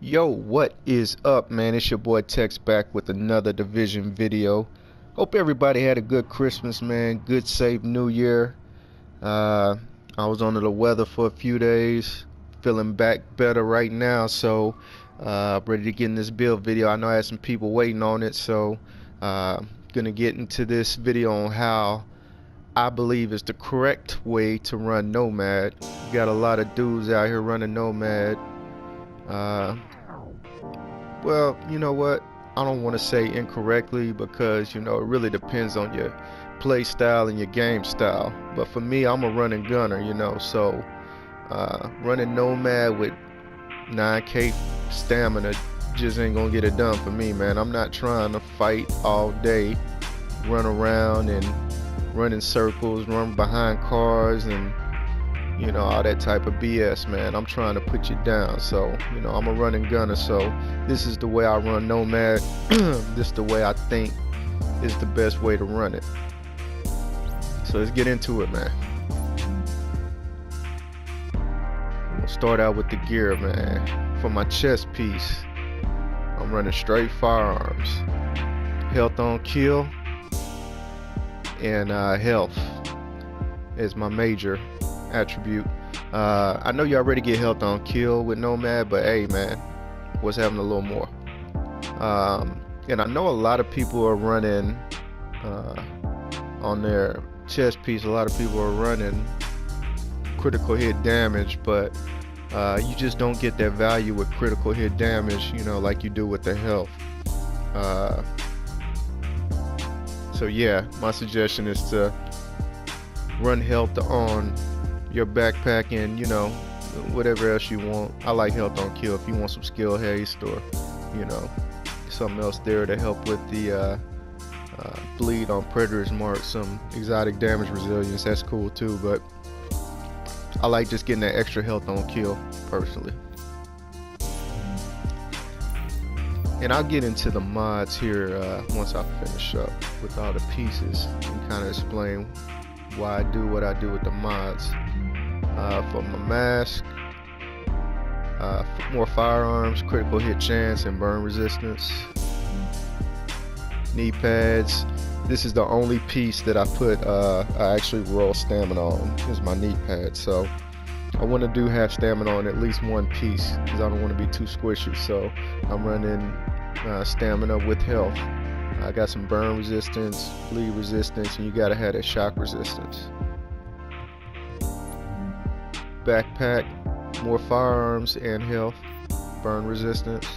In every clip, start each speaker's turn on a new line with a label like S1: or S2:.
S1: Yo, what is up, man? It's your boy Tex back with another Division video. Hope everybody had a good Christmas, man. Good, safe New Year. Uh, I was under the weather for a few days. Feeling back better right now, so ready to get in this build video. I know I had some people waiting on it, so gonna get into this video on how I believe is the correct way to run Nomad. You got a lot of dudes out here running Nomad. Well, you know what? I don't want to say incorrectly because, it really depends on your play style and your game style. But for me, I'm a running gunner, so running Nomad with 9K stamina just ain't gonna get it done for me, man. I'm not trying to fight all day, run around and run in circles, run behind cars and all that type of BS, man. I'm trying to put you down. So, I'm a running gunner. So this is the way I run Nomad. This is the way I think is the best way to run it. So let's get into it, man. We'll start out with the gear, man. For my chest piece, I'm running straight firearms. Health on kill and health is my major attribute. I know you already get health on kill with Nomad, but hey, man, what's having a little more? And I know a lot of people are running on their chest piece. A lot of people are running critical hit damage, but you just don't get that value with critical hit damage, like you do with the health. So yeah, my suggestion is to run health on your backpack and whatever else you want. I like health on kill if you want some skill haste or something else there to help with the bleed on predator's mark, some exotic damage resilience. That's cool too, but I like just getting that extra health on kill personally. And I'll get into the mods here once I finish up with all the pieces and kind of explain why I do what I do with the mods. For my mask, more firearms, critical hit chance, and burn resistance. Knee pads. This is the only piece that I put, I actually roll stamina on, is my knee pad. So I want to do have stamina on at least one piece because I don't want to be too squishy. So I'm running stamina with health. I got some burn resistance, bleed resistance, and you gotta have that shock resistance. Backpack, more firearms and health, burn resistance.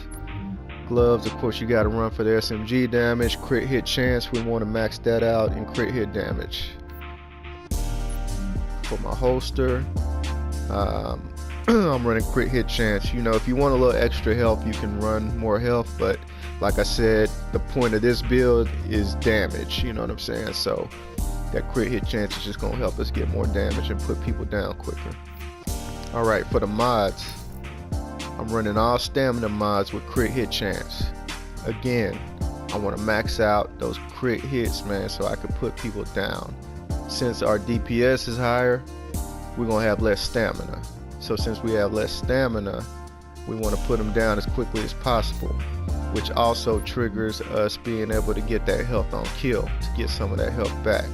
S1: Gloves, of course, you gotta run for the SMG damage, crit hit chance, we want to max that out, and crit hit damage. For my holster, I'm running crit hit chance. If you want a little extra health, you can run more health, but like I said, the point of this build is damage, you know what I'm saying? So that crit hit chance is just gonna help us get more damage and put people down quicker. Alright, for the mods, I'm running all stamina mods with crit hit chance. Again, I want to max out those crit hits, man, so I can put people down. Since our DPS is higher, we're gonna have less stamina. So since we have less stamina, we want to put them down as quickly as possible, which also triggers us being able to get that health on kill to get some of that health back.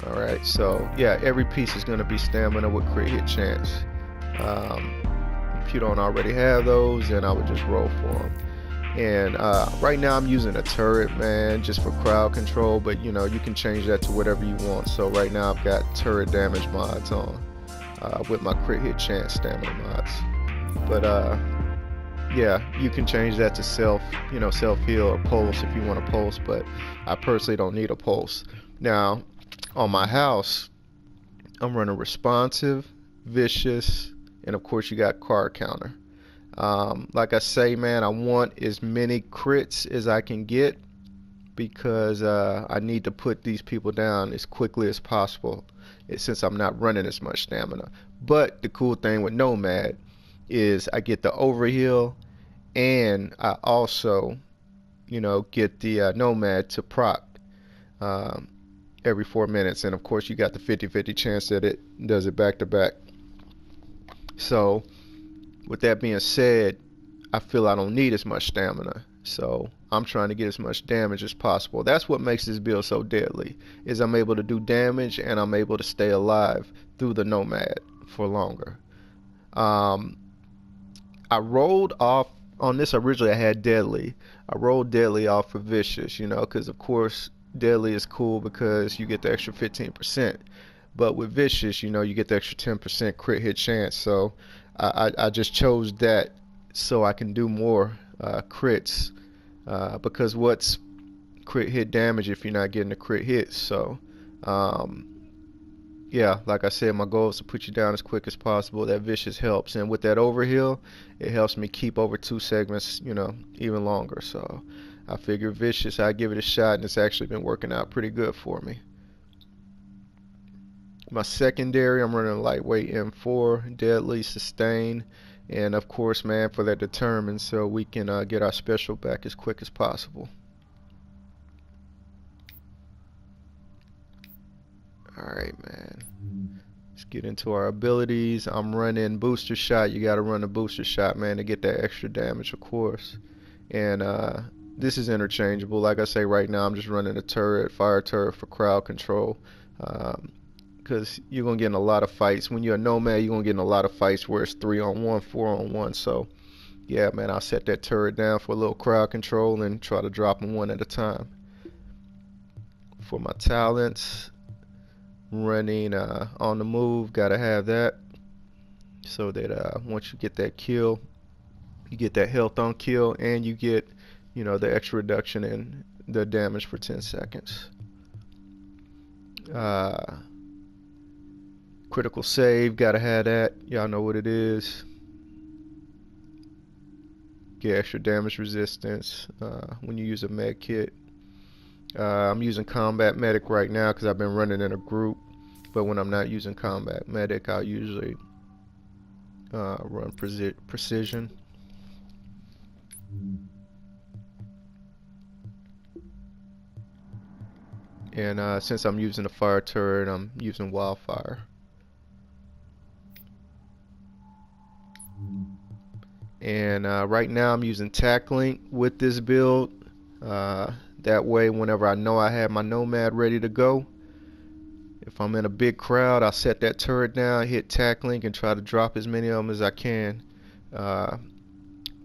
S1: Alright, so yeah, every piece is going to be stamina with crit hit chance. If you don't already have those, then I would just roll for them. And right now I'm using a turret, man, just for crowd control, but you can change that to whatever you want. So right now I've got turret damage mods on with my crit hit chance stamina mods. But yeah, you can change that to self heal or pulse if you want a pulse, but I personally don't need a pulse. Now, on my house, I'm running responsive, vicious, and of course you got card counter. Like I say, man, I want as many crits as I can get because I need to put these people down as quickly as possible since I'm not running as much stamina. But the cool thing with Nomad is I get the overheal, and I also get the Nomad to proc every 4 minutes, and of course you got the 50-50 chance that it does it back to back. So with that being said, I feel I don't need as much stamina. So I'm trying to get as much damage as possible. That's what makes this build so deadly, is I'm able to do damage and I'm able to stay alive through the Nomad for longer. Um, I rolled off on this originally. I had Deadly. I rolled Deadly off for Vicious, you know, because of course Deadly is cool because you get the extra 15%. But with Vicious, you know, you get the extra 10% crit hit chance. So I just chose that so I can do more crits. Because what's crit hit damage if you're not getting a crit hit? So um, yeah, like I said, my goal is to put you down as quick as possible. That Vicious helps, and with that overheal, it helps me keep over 2 segments, you know, even longer. So I figure Vicious, I give it a shot, and it's actually been working out pretty good for me. My secondary, I'm running lightweight M4, deadly, sustain, and of course, man, for that determined, so we can get our special back as quick as possible. All right, man. Let's get into our abilities. I'm running booster shot. You got to run a booster shot, man, to get that extra damage, of course. And this is interchangeable. Like I say, right now I'm just running a turret, fire turret for crowd control. Because you're going to get in a lot of fights. When you're a Nomad, you're going to get in a lot of fights where it's 3-on-1, 4-on-1. So, yeah, man, I'll set that turret down for a little crowd control and try to drop them one at a time. For my talents, running on the move, gotta have that so that once you get that kill, you get that health on kill, and you get, you know, the extra reduction in the damage for 10 seconds. Critical save, gotta have that. Y'all know what it is. Get extra damage resistance when you use a med kit. I'm using combat medic right now because I've been running in a group, but when I'm not using combat medic, I'll usually run precision. And since I'm using a fire turret, I'm using wildfire. And right now I'm using tackling with this build. That way, whenever I know I have my Nomad ready to go, if I'm in a big crowd, I'll set that turret down, hit tackling, and try to drop as many of them as I can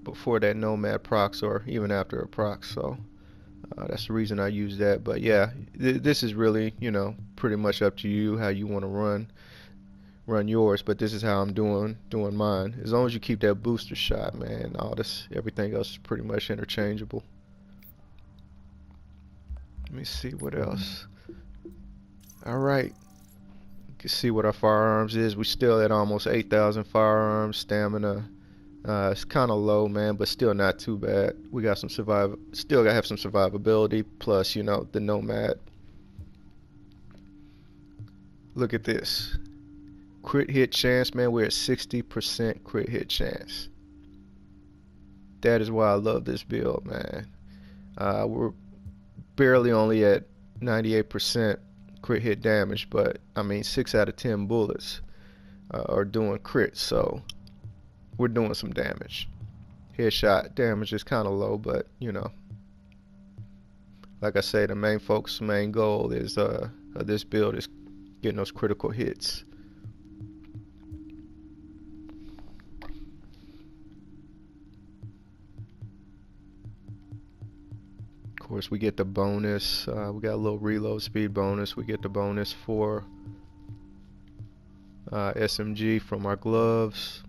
S1: before that Nomad procs, or even after it procs. So that's the reason I use that. But yeah, this is really, you know, pretty much up to you how you want to run yours. But this is how I'm doing mine. As long as you keep that booster shot, man, everything else is pretty much interchangeable. Let me see what else. All right, you can see what our firearms is. We still at almost 8,000 firearms. Stamina, it's kind of low, man, but still not too bad. We got some still gotta have some survivability. Plus, you know, the Nomad. Look at this. Crit hit chance, man. We're at 60% crit hit chance. That is why I love this build, man. We're barely only at 98% crit hit damage, but I mean 6 out of 10 bullets are doing crits, so we're doing some damage. Headshot damage is kind of low, but you know, like I say, the main focus, main goal is this build is getting those critical hits. Of course, we get the bonus. We got a little reload speed bonus. We get the bonus for SMG from our gloves.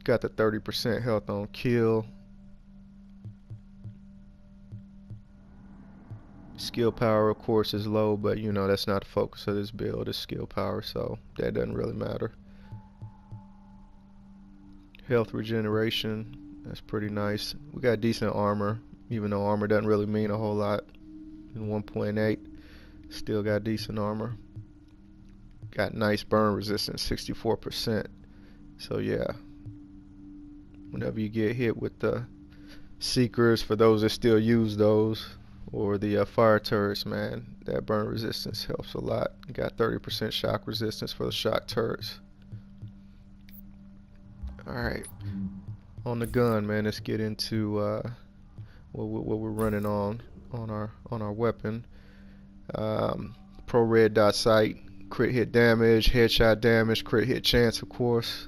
S1: Got the 30% health on kill. Skill power, of course, is low, but you know that's not the focus of this build. Is skill power, so that doesn't really matter. Health regeneration, that's pretty nice. We got decent armor, even though armor doesn't really mean a whole lot. In 1.8, still got decent armor. Got nice burn resistance, 64%. So yeah, whenever you get hit with the Seekers, for those that still use those, or the fire turrets, man, that burn resistance helps a lot. You got 30% shock resistance for the shock turrets. Alright, on the gun, man, let's get into what we're running on our weapon. Pro red dot sight, crit hit damage, headshot damage, crit hit chance, of course.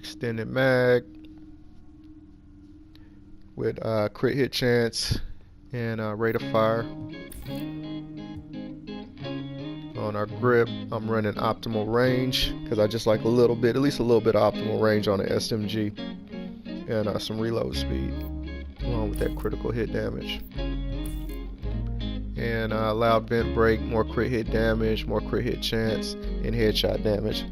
S1: Extended mag with crit hit chance and rate of fire. On our grip, I'm running optimal range because I just like a little bit, at least a little bit of optimal range on the SMG, and some reload speed along with that critical hit damage. And loud vent break, more crit hit damage, more crit hit chance, and headshot damage.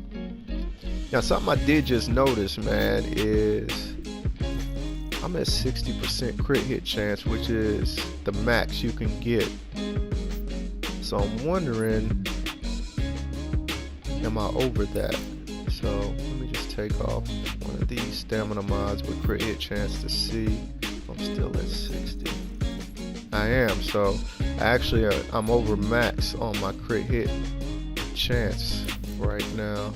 S1: Now something I did just notice, man, is I'm at 60% crit hit chance, which is the max you can get. So I'm wondering, am I over that? So let me just take off one of these stamina mods with crit hit chance to see if I'm still at 60. I am, so actually I'm over max on my crit hit chance right now.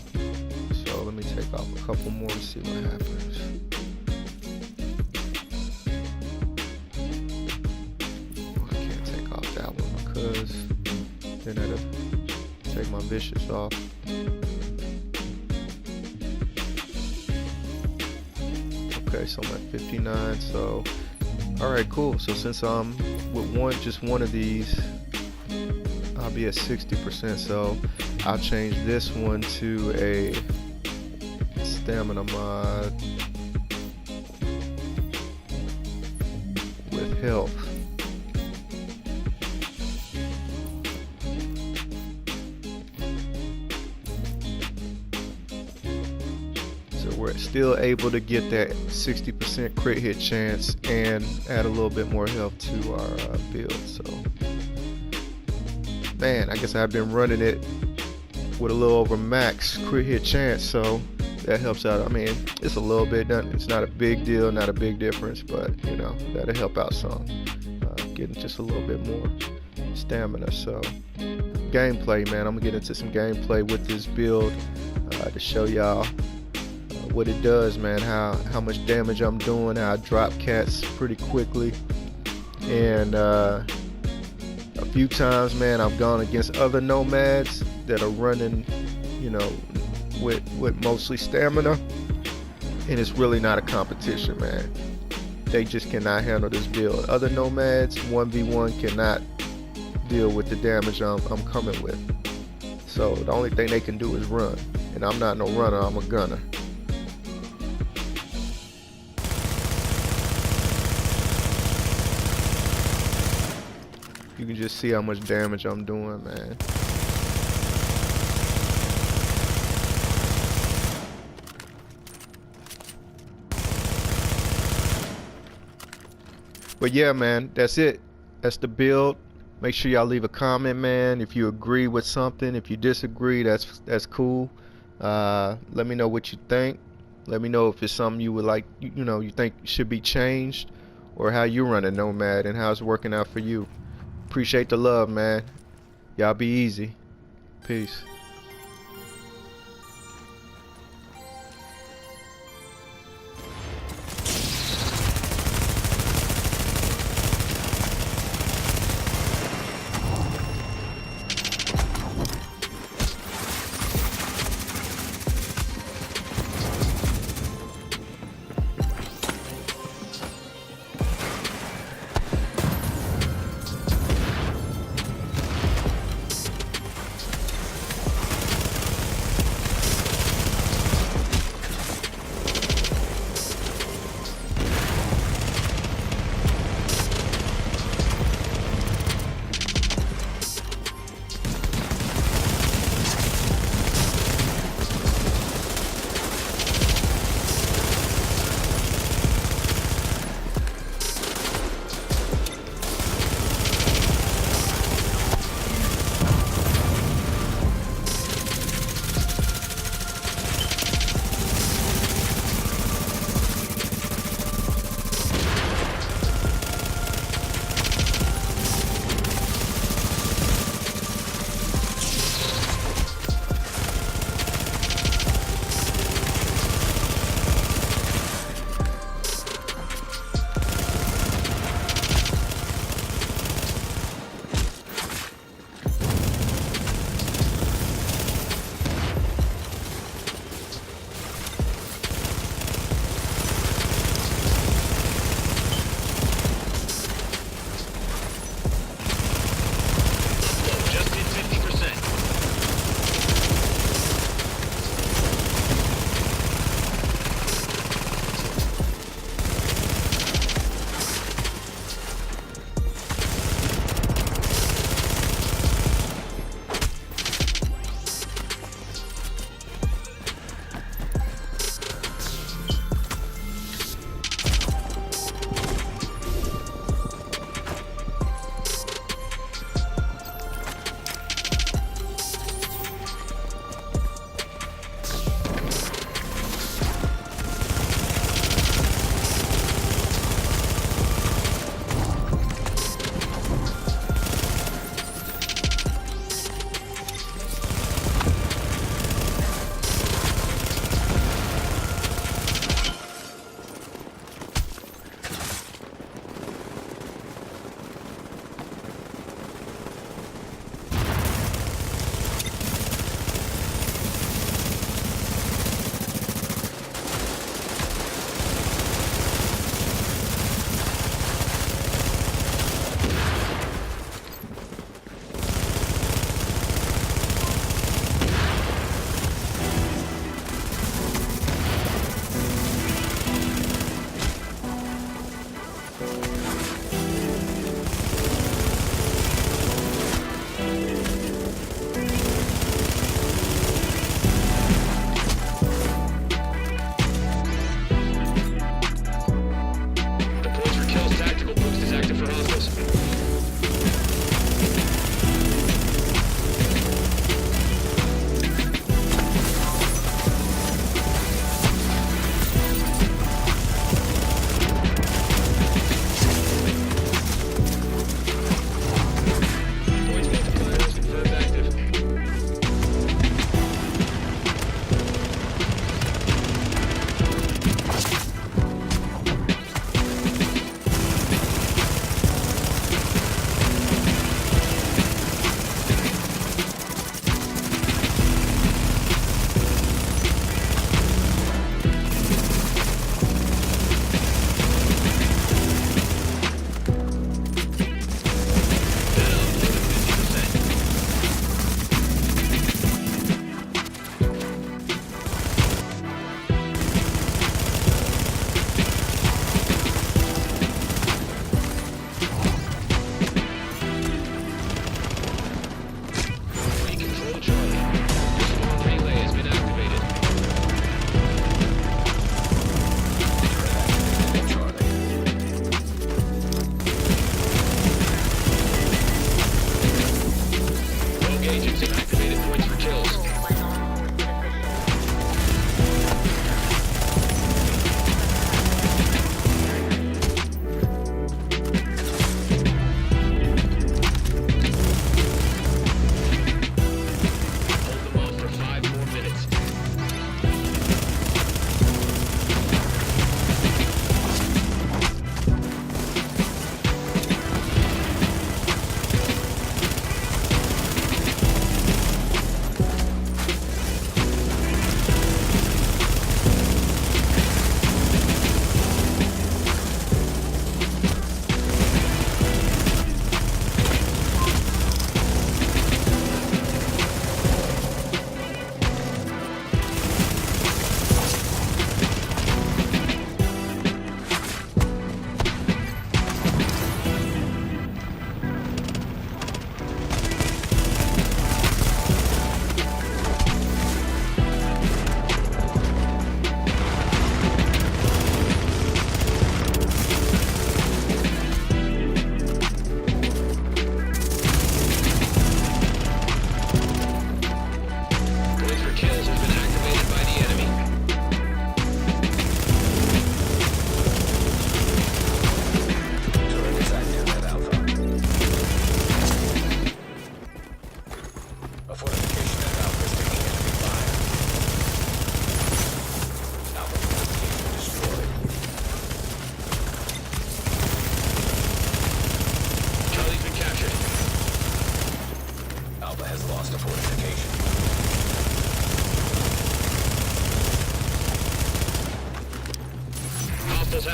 S1: So let me take off a couple more to see what happens. Oh, I can't take off that one because then that'll take my vicious off. Okay, so I'm at 59, so alright, cool. So since I'm with just one of these, I'll be at 60%, so I'll change this one to a stamina mod with health. So we're still able to get that 60% crit hit chance and add a little bit more health to our build. So man, I guess I've been running it with a little over max crit hit chance, so that helps out. I mean, it's a little bit done. It's not a big deal, not a big difference, but you know, that'll help out some. Getting just a little bit more stamina. So gameplay, man, I'm gonna get into some gameplay with this build to show y'all what it does, man, how much damage I'm doing, how I drop cats pretty quickly. And a few times, man, I've gone against other nomads that are running, you know, with mostly stamina, and it's really not a competition, man. They just cannot handle this build. Other nomads 1v1 cannot deal with the damage I'm coming with. So the only thing they can do is run, and I'm not no runner, I'm a gunner. You can just see how much damage I'm doing, man. But yeah, man, that's it. That's the build. Make sure y'all leave a comment, man. If you agree with something, if you disagree, that's cool. Let me know what you think. Let me know if it's something you would like, you know, you think should be changed, or how you run a Nomad and how it's working out for you. Appreciate the love, man. Y'all be easy. Peace.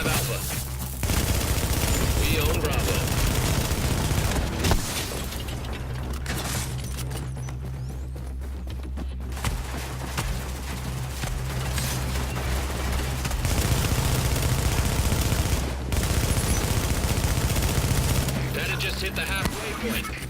S2: have Alpha. We own Bravo. That had just hit the halfway point.